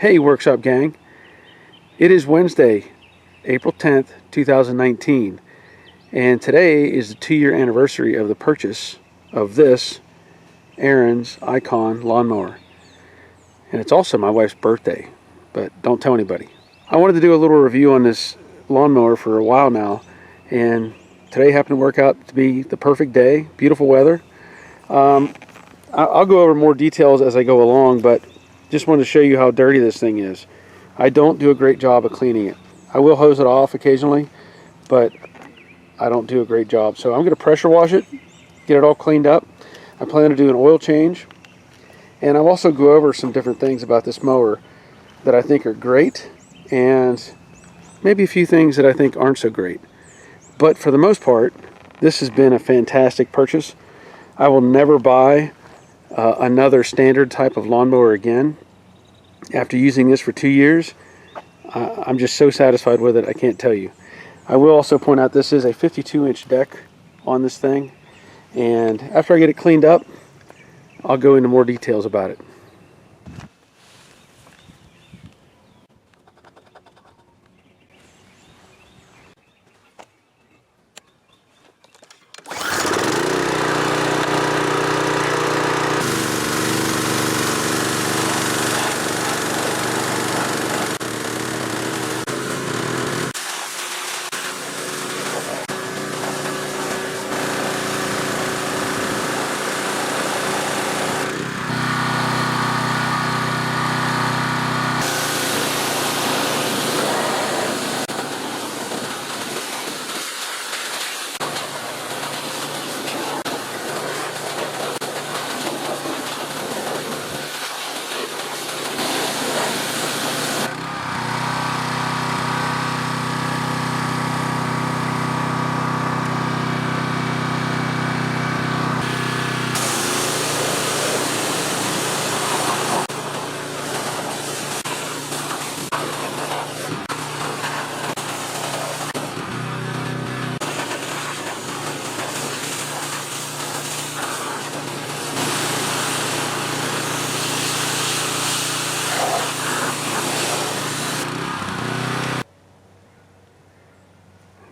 Hey Workshop Gang, it is Wednesday, April 10th, 2019, and today is the 2-year anniversary of the purchase of this Ariens Ikon lawnmower. And it's also my wife's birthday, but don't tell anybody. I wanted to do a little review on this lawnmower for a while now, and today happened to work out to be the perfect day, beautiful weather. I'll go over more details as I go along, but just wanted to show you how dirty this thing is. I don't do a great job of cleaning it. I will hose it off occasionally, but I don't do a great job. So I'm going to pressure wash it, get it all cleaned up. I plan to do an oil change, and I'll also go over some different things about this mower that I think are great, and maybe a few things that I think aren't so great. But for the most part, this has been a fantastic purchase. I will never buy another standard type of lawnmower again. After using this for 2 years, I'm just so satisfied with it, I can't tell you. I will also point out this is a 52-inch deck on this thing, and after I get it cleaned up, I'll go into more details about it.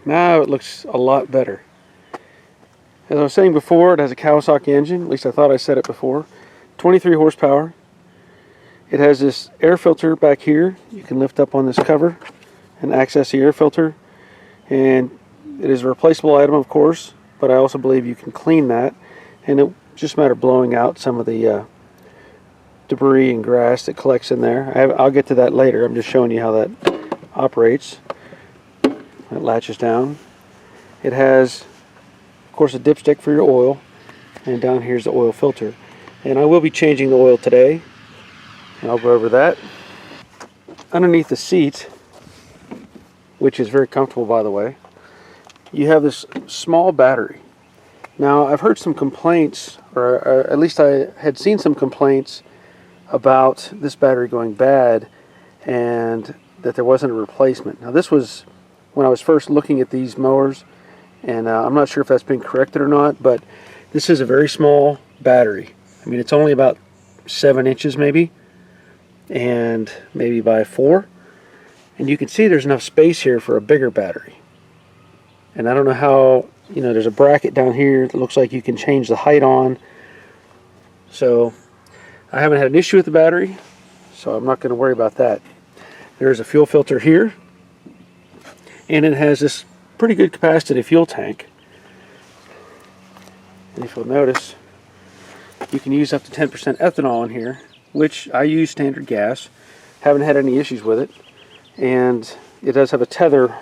Now it looks a lot better. As I was saying before, it has a Kawasaki engine, at least I thought I said it before. 23 horsepower. It has this air filter back here. You can lift up on this cover and access the air filter. And it is a replaceable item, of course, but I also believe you can clean that. And it just a matter of blowing out some of the debris and grass that collects in there. I'll get to that later. I'm just showing you how that operates. It latches down. It has, of course, a dipstick for your oil, and down here's the oil filter. And I will be changing the oil today, and I'll go over that. Underneath the seat, which is very comfortable, by the way, you have this small battery. Now, I've heard some complaints, or at least I had seen some complaints about this battery going bad and that there wasn't a replacement. Now, this was when I was first looking at these mowers, and I'm not sure if that's been corrected or not, but this is a very small battery. I mean, it's only about 7 inches maybe, and maybe by 4, and you can see there's enough space here for a bigger battery. And I don't know how, you know, there's a bracket down here that looks like you can change the height on, so I haven't had an issue with the battery, so I'm not going to worry about that. There's a fuel filter here, and it has this pretty good capacity fuel tank. And if you'll notice, you can use up to 10% ethanol in here, which I use standard gas. Haven't had any issues with it. And it does have a tether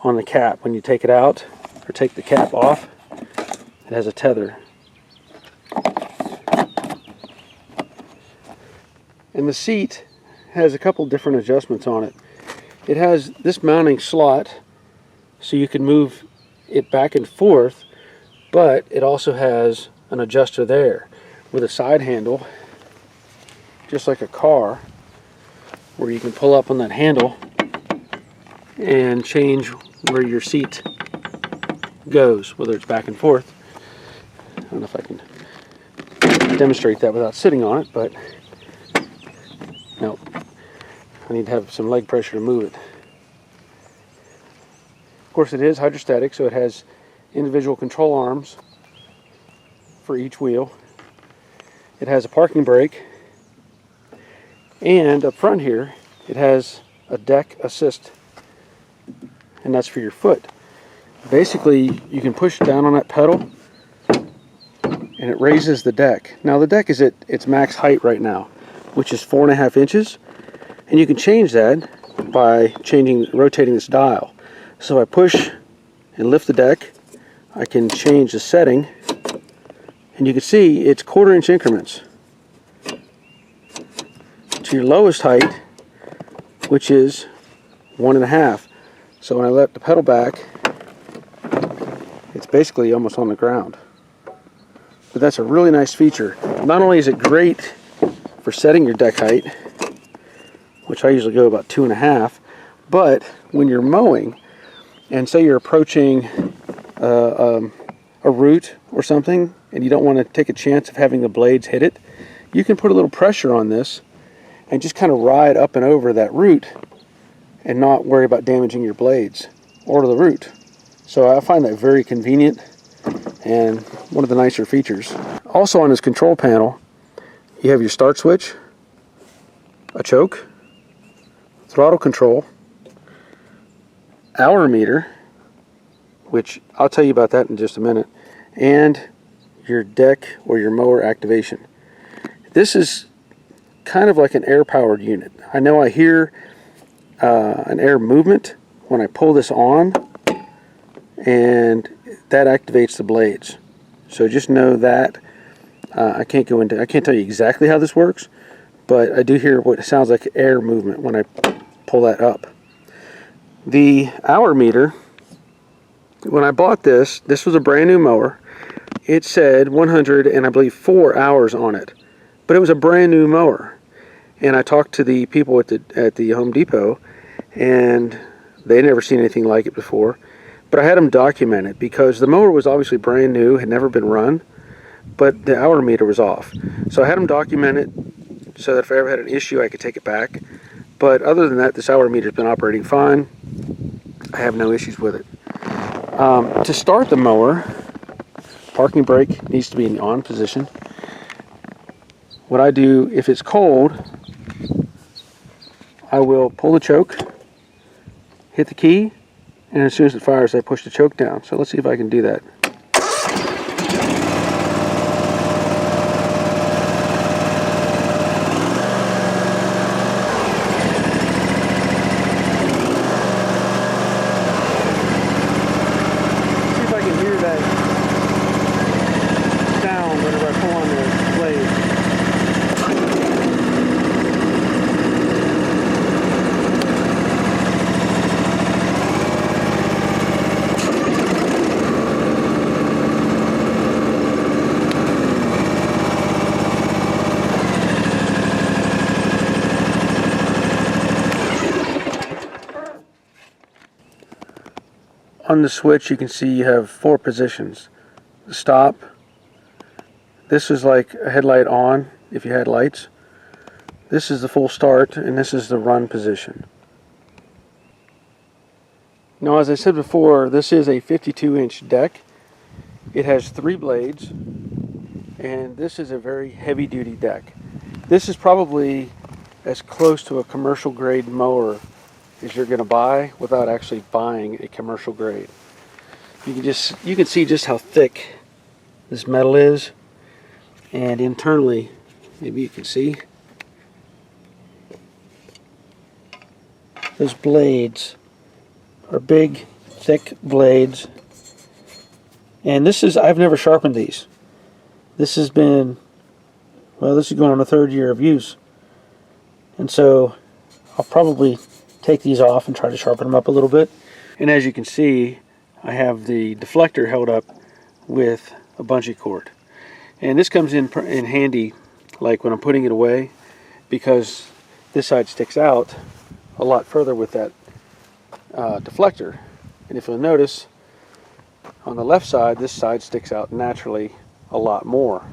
on the cap. When you take it out or take the cap off, it has a tether. And the seat has a couple different adjustments on it. It has this mounting slot so you can move it back and forth, but it also has an adjuster there with a side handle, just like a car, where you can pull up on that handle and change where your seat goes, whether it's back and forth. I don't know if I can demonstrate that without sitting on it, but no. I need to have some leg pressure to move it. Of course, it is hydrostatic, so it has individual control arms for each wheel. It has a parking brake, and up front here it has a deck assist, and that's for your foot. Basically, you can push down on that pedal and it raises the deck. Now the deck is at its max height right now, which is 4.5 inches, and you can change that by rotating this dial. So if I push and lift the deck, I can change the setting, and you can see it's 1/4 inch increments to your lowest height, which is 1.5. So when I let the pedal back, it's basically almost on the ground. But that's a really nice feature. Not only is it great for setting your deck height, which I usually go about 2.5, but when you're mowing, and say you're approaching a root or something, and you don't want to take a chance of having the blades hit it, you can put a little pressure on this and just kind of ride up and over that root and not worry about damaging your blades or the root. So I find that very convenient and one of the nicer features. Also on this control panel, you have your start switch, a choke, throttle control, hour meter, which I'll tell you about that in just a minute, and your deck or your mower activation. This is kind of like an air-powered unit. I know I hear an air movement when I pull this on, and that activates the blades. So just know that. I can't tell you exactly how this works, but I do hear what sounds like air movement when I pull that up. The hour meter, when I bought this was a brand new mower. It said 100 and I believe 4 hours on it, but it was a brand new mower. And I talked to the people at the Home Depot, and they'd never seen anything like it before. But I had them document it because the mower was obviously brand new, had never been run, but the hour meter was off. So I had them document it so that if I ever had an issue, I could take it back. But other than that, this hour meter's been operating fine. I have no issues with it. To start the mower, parking brake needs to be in the on position. What I do, if it's cold, I will pull the choke, hit the key, and as soon as it fires, I push the choke down. So let's see if I can do that. See if I can hear that sound whenever I pull on the blade. On the switch, you can see you have 4 positions. The stop. This is like a headlight on if you had lights. This is the full start, and this is the run position. Now, as I said before, this is a 52-inch deck. It has 3 blades, and this is a very heavy-duty deck. This is probably as close to a commercial grade mower as you're going to buy without actually buying a commercial grade. You can see just how thick this metal is, and internally, maybe you can see those blades are big, thick blades. And I've never sharpened these. This has been, well, this is going on the 3rd year of use, and so I'll probably take these off and try to sharpen them up a little bit. And as you can see, I have the deflector held up with a bungee cord, and this comes in handy like when I'm putting it away, because this side sticks out a lot further with that deflector. And if you'll notice, on the left side, this side sticks out naturally a lot more.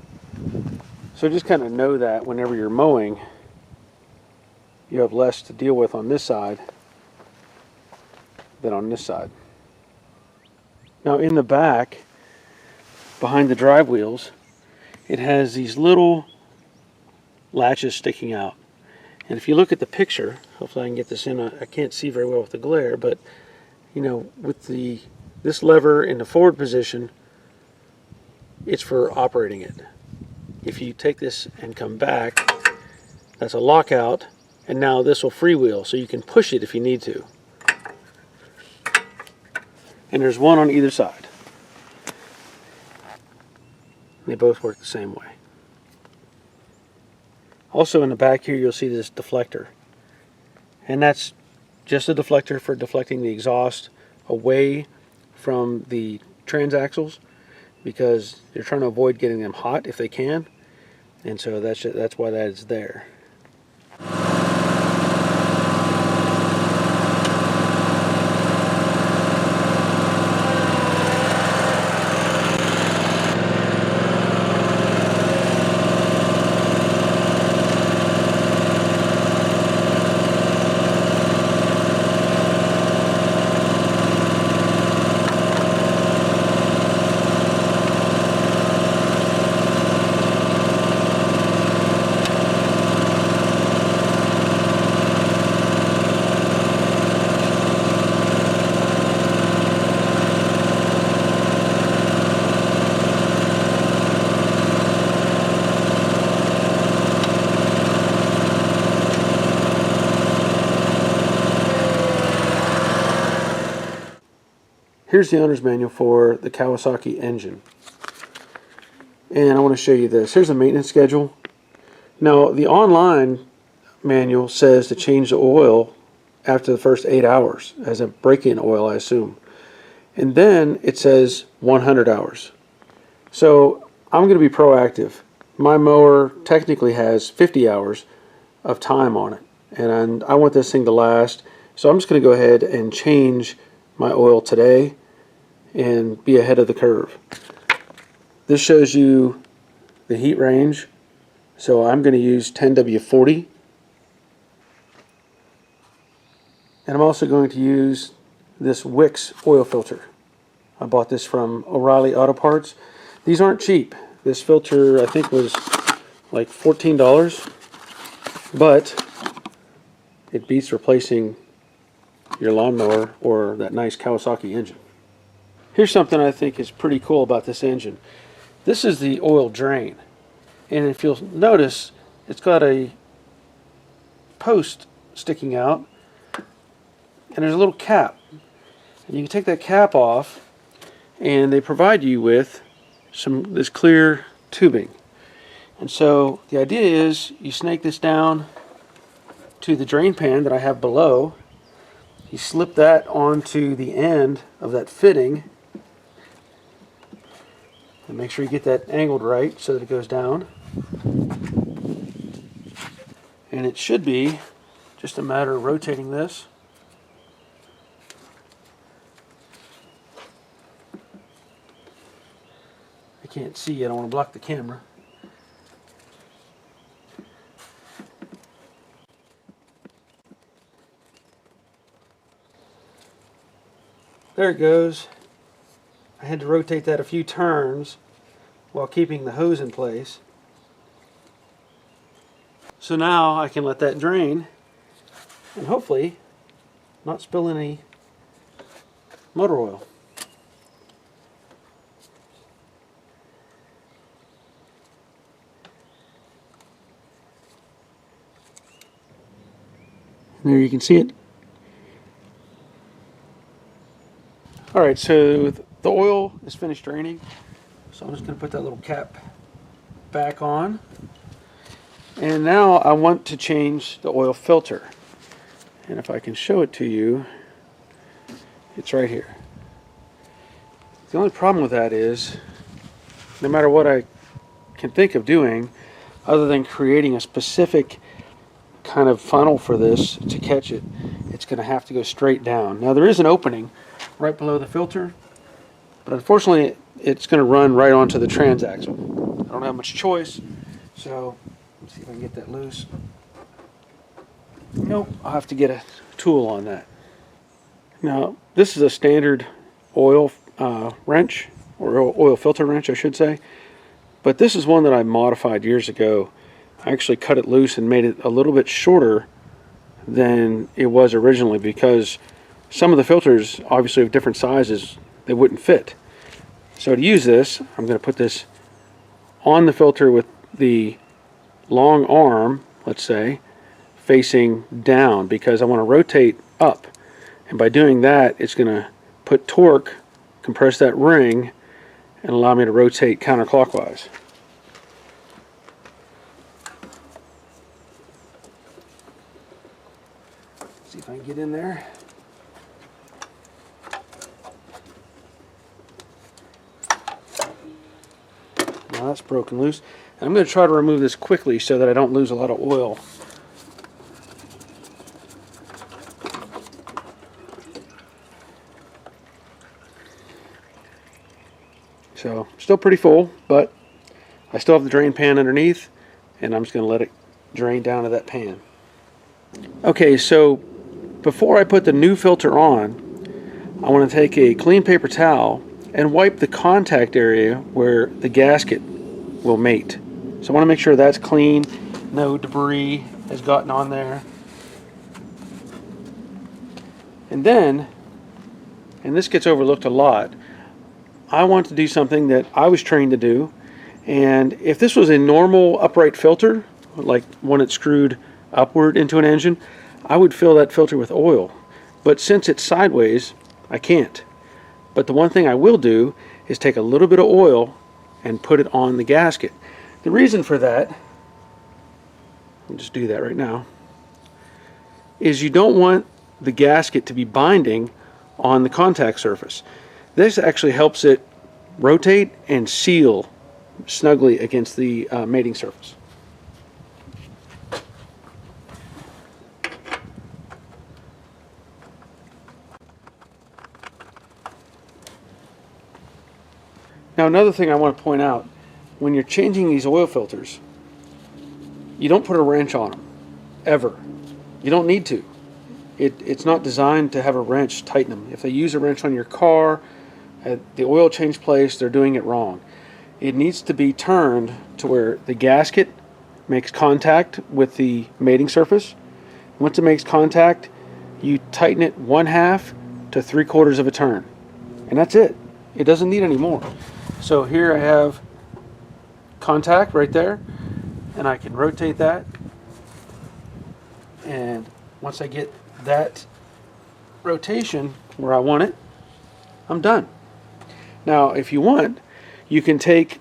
So just kind of know that whenever you're mowing, you have less to deal with on this side than on this side. Now in the back, behind the drive wheels, it has these little latches sticking out. And if you look at the picture, hopefully I can get this in, I can't see very well with the glare, but you know, with this lever in the forward position, it's for operating it. If you take this and come back, that's a lockout, and now this will freewheel, so you can push it if you need to. And there's one on either side. They both work the same way. Also in the back here, you'll see this deflector. And that's just a deflector for deflecting the exhaust away from the transaxles, because they're trying to avoid getting them hot if they can. And so that's why that is there. Here's the owner's manual for the Kawasaki engine. And I want to show you this. Here's a maintenance schedule. Now, the online manual says to change the oil after the first 8 hours, as a break-in oil, I assume. And then it says 100 hours. So I'm going to be proactive. My mower technically has 50 hours of time on it, and I want this thing to last. So I'm just going to go ahead and change my oil today and be ahead of the curve. This shows you the heat range, so I'm going to use 10W40, and I'm also going to use this Wix oil filter. I bought this from O'Reilly Auto Parts. These aren't cheap. This filter I think was like $14, but it beats replacing your lawnmower or that nice Kawasaki engine. Here's something I think is pretty cool about this engine. This is the oil drain, and if you'll notice, it's got a post sticking out, and there's a little cap, and you can take that cap off, and they provide you with this clear tubing. And so the idea is you snake this down to the drain pan that I have below. You slip that onto the end of that fitting, and make sure you get that angled right so that it goes down. And it should be just a matter of rotating this. I can't see, I don't want to block the camera. There it goes. I had to rotate that a few turns while keeping the hose in place. So now I can let that drain and hopefully not spill any motor oil. There you can see it. Alright, so the oil is finished draining, so I'm just going to put that little cap back on. And now I want to change the oil filter. And if I can show it to you, it's right here. The only problem with that is, no matter what I can think of doing, other than creating a specific kind of funnel for this to catch it, it's going to have to go straight down. Now there is an opening right below the filter, but unfortunately it's going to run right onto the transaxle. I don't have much choice, so let's see if I can get that loose. Nope, I'll have to get a tool on that. Now, this is a standard oil wrench, or oil filter wrench, I should say. But this is one that I modified years ago. I actually cut it loose and made it a little bit shorter than it was originally, because some of the filters, obviously of different sizes, they wouldn't fit. So to use this, I'm going to put this on the filter with the long arm, let's say, facing down, because I want to rotate up. And by doing that, it's going to put torque, compress that ring, and allow me to rotate counterclockwise. See if I can get in there. Now that's broken loose. And I'm going to try to remove this quickly so that I don't lose a lot of oil. So, still pretty full, but I still have the drain pan underneath, and I'm just going to let it drain down to that pan. Okay, so before I put the new filter on, I want to take a clean paper towel and wipe the contact area where the gasket will mate. So I want to make sure that's clean, no debris has gotten on there. And then, and this gets overlooked a lot, I want to do something that I was trained to do. And if this was a normal upright filter, like one that's screwed upward into an engine, I would fill that filter with oil. But since it's sideways, I can't. But the one thing I will do is take a little bit of oil and put it on the gasket. The reason for that, I'll just do that right now, is you don't want the gasket to be binding on the contact surface. This actually helps it rotate and seal snugly against the mating surface. Now, another thing I want to point out, when you're changing these oil filters, you don't put a wrench on them, ever. You don't need to. It's not designed to have a wrench tighten them. If they use a wrench on your car at the oil change place, they're doing it wrong. It needs to be turned to where the gasket makes contact with the mating surface. Once it makes contact, you tighten it 1/2 to 3/4 of a turn. And that's it. It doesn't need any more. So here I have contact right there, and I can rotate that. And once I get that rotation where I want it, I'm done. Now, if you want, you can take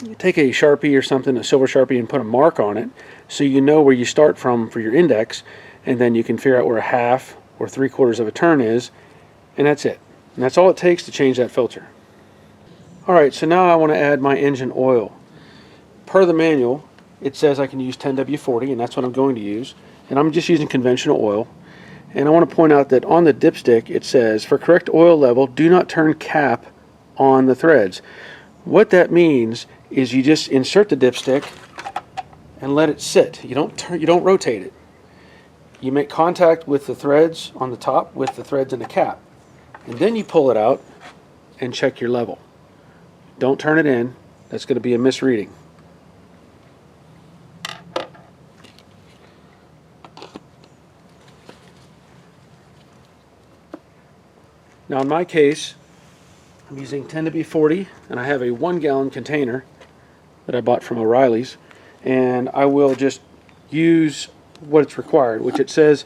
a Sharpie or something, a silver Sharpie, and put a mark on it so you know where you start from for your index, and then you can figure out where 1/2 or 3/4 of a turn is, and that's it. And that's all it takes to change that filter. Alright, so now I want to add my engine oil. Per the manual, it says I can use 10W40, and that's what I'm going to use. And I'm just using conventional oil. And I want to point out that on the dipstick it says, for correct oil level, do not turn cap on the threads. What that means is you just insert the dipstick and let it sit. You don't rotate it. You make contact with the threads on the top with the threads in the cap. And then you pull it out and check your level. Don't turn it in. That's going to be a misreading. Now in my case, I'm using 10W40, and I have a 1-gallon container that I bought from O'Reilly's, and I will just use what it's required, which it says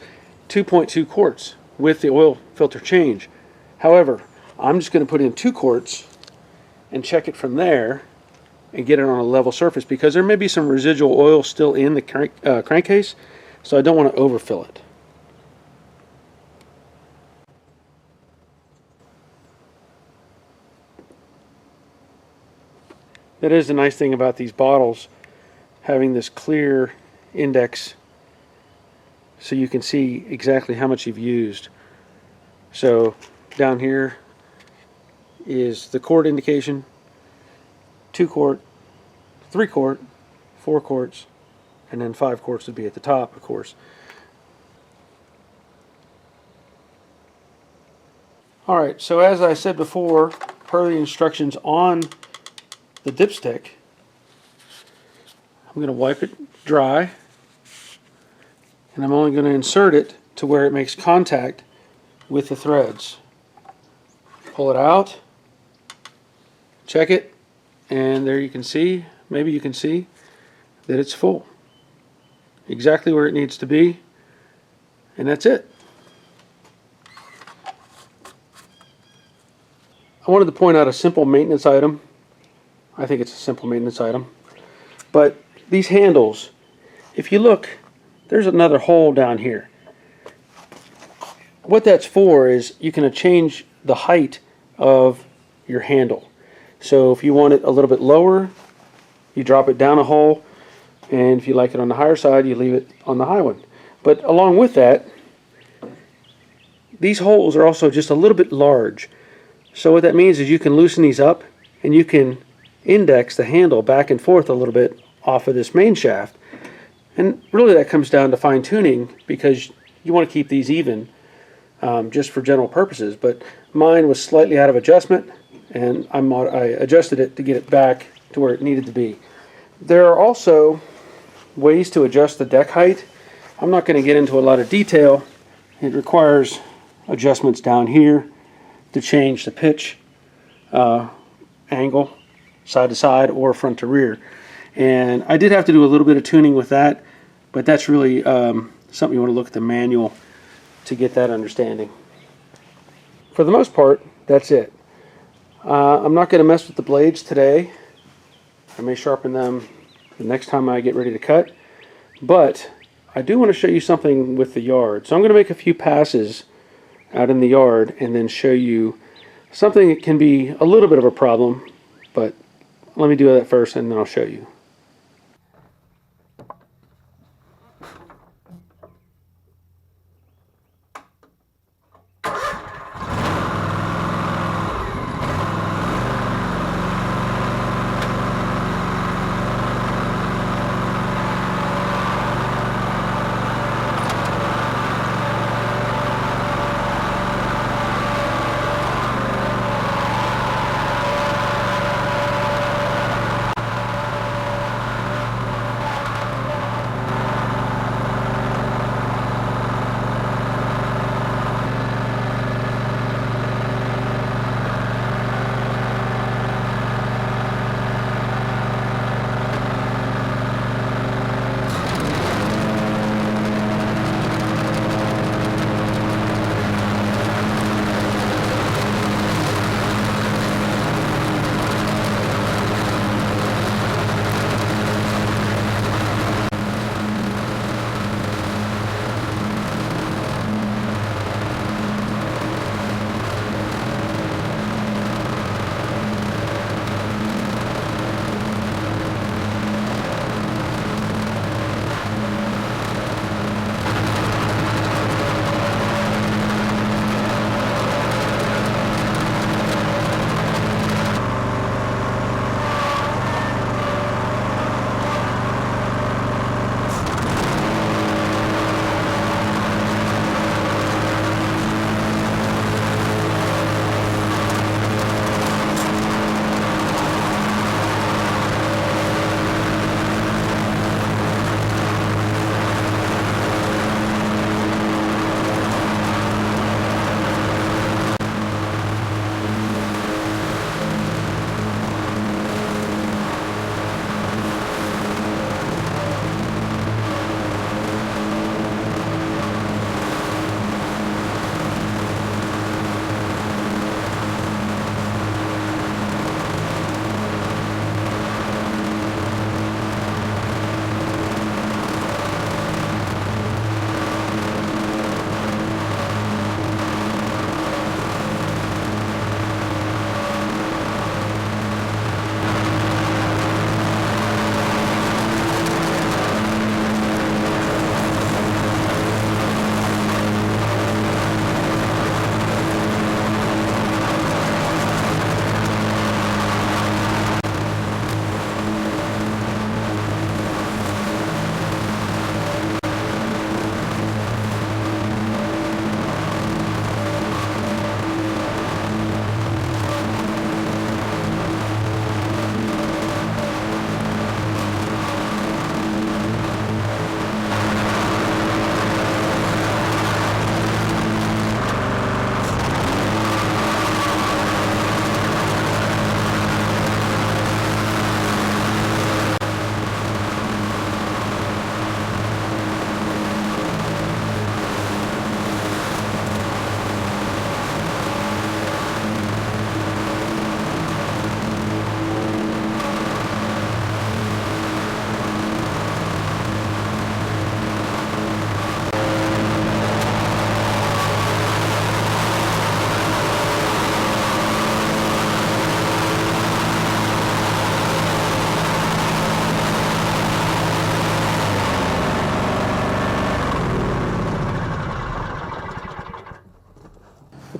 2.2 quarts with the oil filter change. However, I'm just going to put in 2 quarts and check it from there and get it on a level surface, because there may be some residual oil still in the crankcase, so I don't want to overfill it. That is the nice thing about these bottles, having this clear index so you can see exactly how much you've used. So down here is the quart indication, 2 quart, 3 quart, 4 quarts, and then 5 quarts would be at the top, of course. Alright, so as I said before, per the instructions on the dipstick, I'm going to wipe it dry, and I'm only going to insert it to where it makes contact with the threads. Pull it out, check it, and there you can see, maybe you can see, that it's full. Exactly where it needs to be, and that's it. I wanted to point out a simple maintenance item. I think it's a simple maintenance item. But these handles, if you look, there's another hole down here. What that's for is you can change the height of your handle. So if you want it a little bit lower, you drop it down a hole, and if you like it on the higher side, you leave it on the high one. But along with that, these holes are also just a little bit large. So what that means is you can loosen these up, and you can index the handle back and forth a little bit off of this main shaft. And really that comes down to fine tuning, because you want to keep these even just for general purposes. But mine was slightly out of adjustment, and I adjusted it to get it back to where it needed to be. There are also ways to adjust the deck height. I'm not going to get into a lot of detail. It requires adjustments down here to change the pitch angle, side to side or front to rear. And I did have to do a little bit of tuning with that, but that's really something you want to look at the manual to get that understanding. For the most part, that's it. I'm not going to mess with the blades today. I may sharpen them the next time I get ready to cut, but I do want to show you something with the yard. So I'm going to make a few passes out in the yard and then show you something that can be a little bit of a problem, but let me do that first and then I'll show you.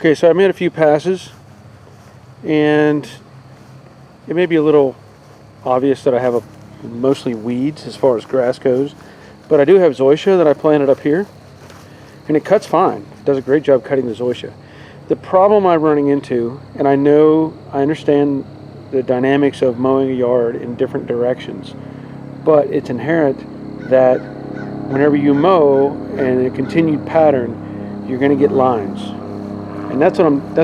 Okay, so I made a few passes, and it may be a little obvious that I have mostly weeds as far as grass goes, but I do have zoysia that I planted up here, and it cuts fine. It does a great job cutting the zoysia. The problem I'm running into, and I understand the dynamics of mowing a yard in different directions, but it's inherent that whenever you mow in a continued pattern, you're going to get lines, and that's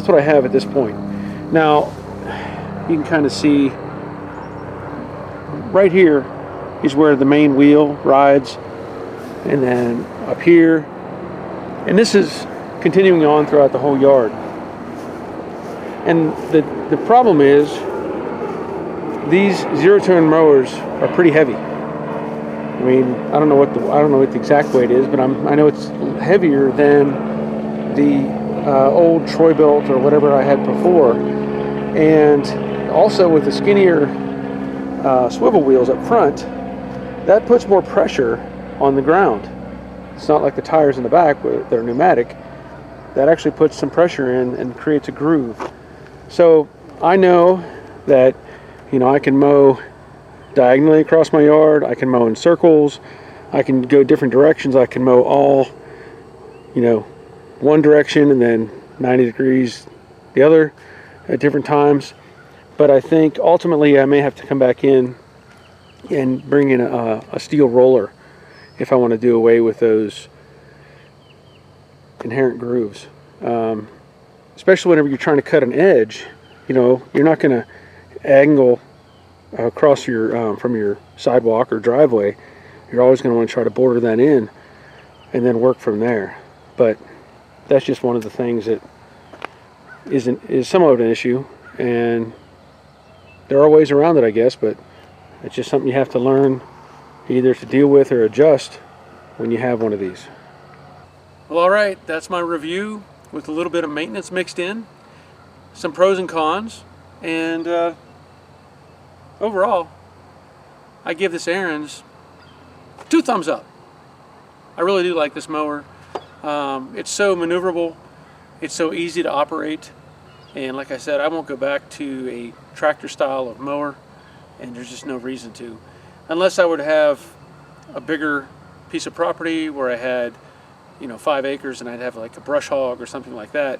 what I have at this point. Now you can kind of see right here is where the main wheel rides, and then up here, and this is continuing on throughout the whole yard. And the problem is these zero-turn mowers are pretty heavy. I mean, I don't know what the exact weight is, but I know it's heavier than the old Troy-Bilt or whatever I had before. And also with the skinnier swivel wheels up front, that puts more pressure on the ground. It's not like the tires in the back that are pneumatic. That actually puts some pressure in and creates a groove. So I know that, you know, I can mow diagonally across my yard, I can mow in circles, I can go different directions, I can mow all, you know, one direction and then 90 degrees the other at different times. But I think ultimately I may have to come back in and bring in a steel roller if I want to do away with those inherent grooves. Especially whenever you're trying to cut an edge, you know, you're not going to angle across your from your sidewalk or driveway. You're always going to want to try to border that in and then work from there. But that's just one of the things that is somewhat of an issue, and there are ways around it, I guess, but it's just something you have to learn either to deal with or adjust when you have one of these. Well, all right, that's my review with a little bit of maintenance mixed in, some pros and cons, and overall, I give this Ariens 2 thumbs up. I really do like this mower. It's so maneuverable, it's so easy to operate, and like I said, I won't go back to a tractor style of mower, and there's just no reason to. Unless I would have a bigger piece of property where I had, you know, 5 acres and I'd have like a brush hog or something like that.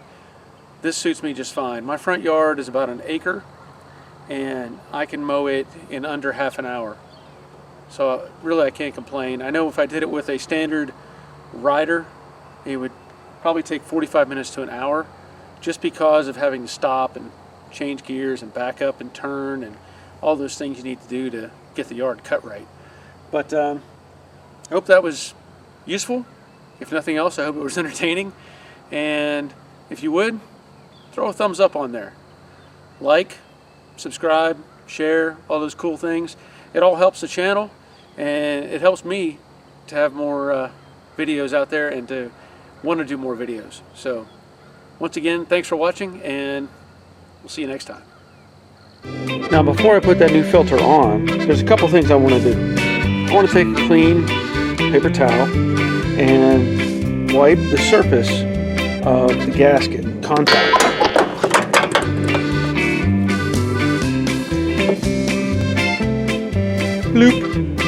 This suits me just fine. My front yard is about 1 acre, and I can mow it in under half an hour. So really I can't complain. I know if I did it with a standard rider, it would probably take 45 minutes to an hour, just because of having to stop and change gears and back up and turn and all those things you need to do to get the yard cut right. But I hope that was useful. If nothing else, I hope it was entertaining. And if you would, throw a thumbs up on there. Like, subscribe, share, all those cool things. It all helps the channel, and it helps me to have more videos out there and to want to do more videos. So once again, thanks for watching, and we'll see you next time. Now before I put that new filter on, there's a couple things I want to do. I want to take a clean paper towel and wipe the surface of the gasket contact. Bloop.